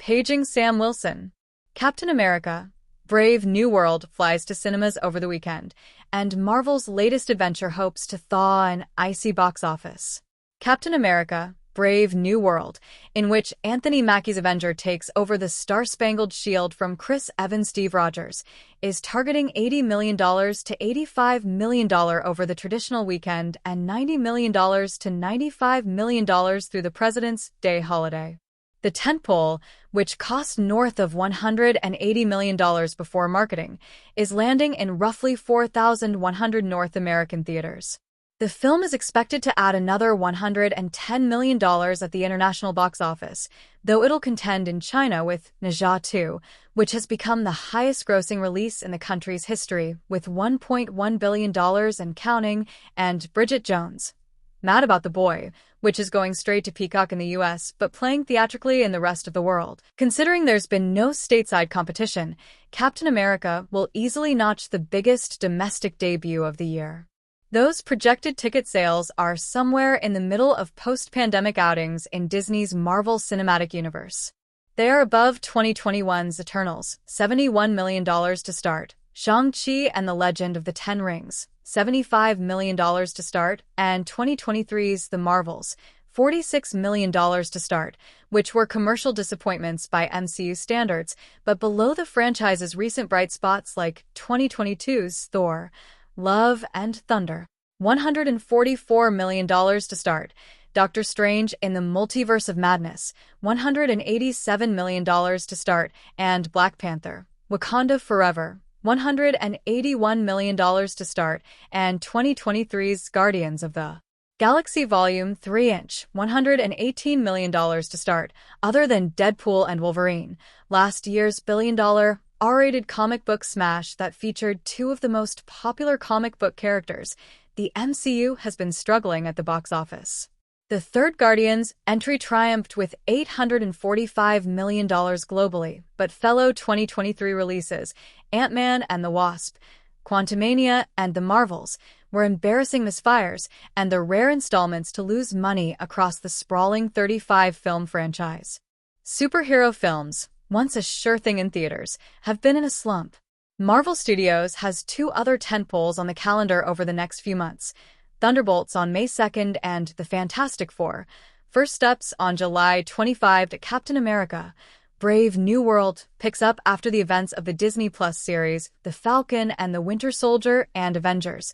Paging Sam Wilson. Captain America: Brave New World flies to cinemas over the weekend, and Marvel's latest adventure hopes to thaw an icy box office. Captain America: Brave New World, in which Anthony Mackie's Avenger takes over the Star-Spangled Shield from Chris Evans' Steve Rogers, is targeting $80 million to $85 million over the traditional weekend and $90 million to $95 million through the President's Day holiday. The tentpole, which cost north of $180 million before marketing, is landing in roughly 4,100 North American theaters. The film is expected to add another $110 million at the international box office, though it'll contend in China with Ne Zha 2, which has become the highest-grossing release in the country's history, with $1.1 billion and counting, and Bridget Jones: Mad About the Boy, which is going straight to Peacock in the US but playing theatrically in the rest of the world. Considering there's been no stateside competition, Captain America will easily notch the biggest domestic debut of the year. Those projected ticket sales are somewhere in the middle of post-pandemic outings in Disney's Marvel Cinematic Universe. They are above 2021's Eternals, $71 million to start, Shang-Chi and the Legend of the Ten Rings, $75 million to start, and 2023's The Marvels, $46 million to start, which were commercial disappointments by MCU standards, but below the franchise's recent bright spots like 2022's Thor: Love and Thunder. $144 million to start. Doctor Strange in the Multiverse of Madness, $187 million to start, and Black Panther: Wakanda Forever, $181 million to start, and 2023's Guardians of the Galaxy Volume 3-inch, $118 million to start. Other than Deadpool and Wolverine, last year's billion-dollar R-rated comic book smash that featured two of the most popular comic book characters, the MCU has been struggling at the box office. The third Guardians entry triumphed with $845 million globally, but fellow 2023 releases, Ant-Man and the Wasp, Quantumania, and The Marvels, were embarrassing misfires and the rare installments to lose money across the sprawling 35-film franchise. Superhero films, once a sure thing in theaters, have been in a slump. Marvel Studios has two other tentpoles on the calendar over the next few months: Thunderbolts on May 2nd and The Fantastic Four. First steps on July 25 to Captain America: Brave New World picks up after the events of the Disney Plus series The Falcon and the Winter Soldier and Avengers: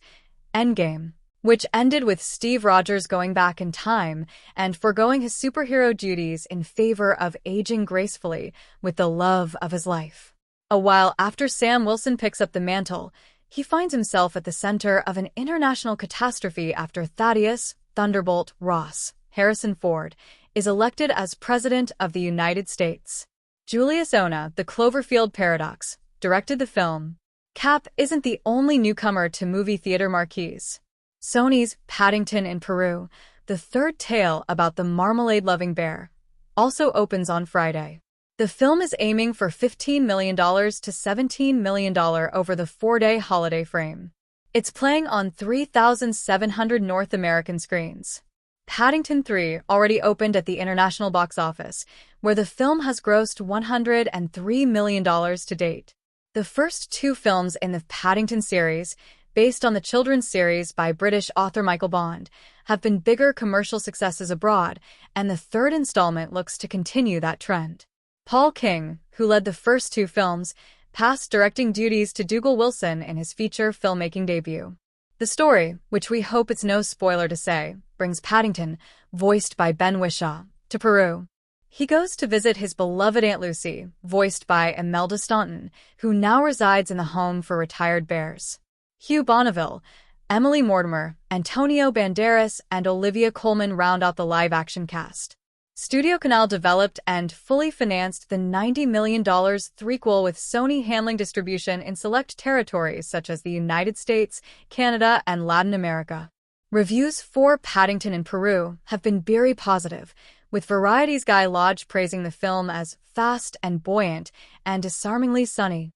Endgame, which ended with Steve Rogers going back in time and foregoing his superhero duties in favor of aging gracefully with the love of his life. A while after Sam Wilson picks up the mantle, he finds himself at the center of an international catastrophe after Thaddeus "Thunderbolt" Ross Harrison Ford is elected as President of the United States. Julius Onah, The Cloverfield Paradox, directed the film. Cap isn't the only newcomer to movie theater marquees. Sony's Paddington in Peru, the third tale about the marmalade-loving bear, also opens on Friday. The film is aiming for $15 million to $17 million over the 4-day holiday frame. It's playing on 3,700 North American screens. Paddington 3 already opened at the international box office, where the film has grossed $103 million to date. The first two films in the Paddington series, based on the children's series by British author Michael Bond, have been bigger commercial successes abroad, and the third installment looks to continue that trend. Paul King, who led the first two films, passed directing duties to Dougal Wilson in his feature filmmaking debut. The story, which we hope it's no spoiler to say, brings Paddington, voiced by Ben Whishaw, to Peru. He goes to visit his beloved Aunt Lucy, voiced by Imelda Staunton, who now resides in the home for retired bears. Hugh Bonneville, Emily Mortimer, Antonio Banderas, and Olivia Colman round out the live-action cast. Studio Canal developed and fully financed the $90 million threequel with Sony handling distribution in select territories such as the United States, Canada, and Latin America. Reviews for Paddington in Peru have been very positive, with Variety's Guy Lodge praising the film as fast and buoyant and disarmingly sunny.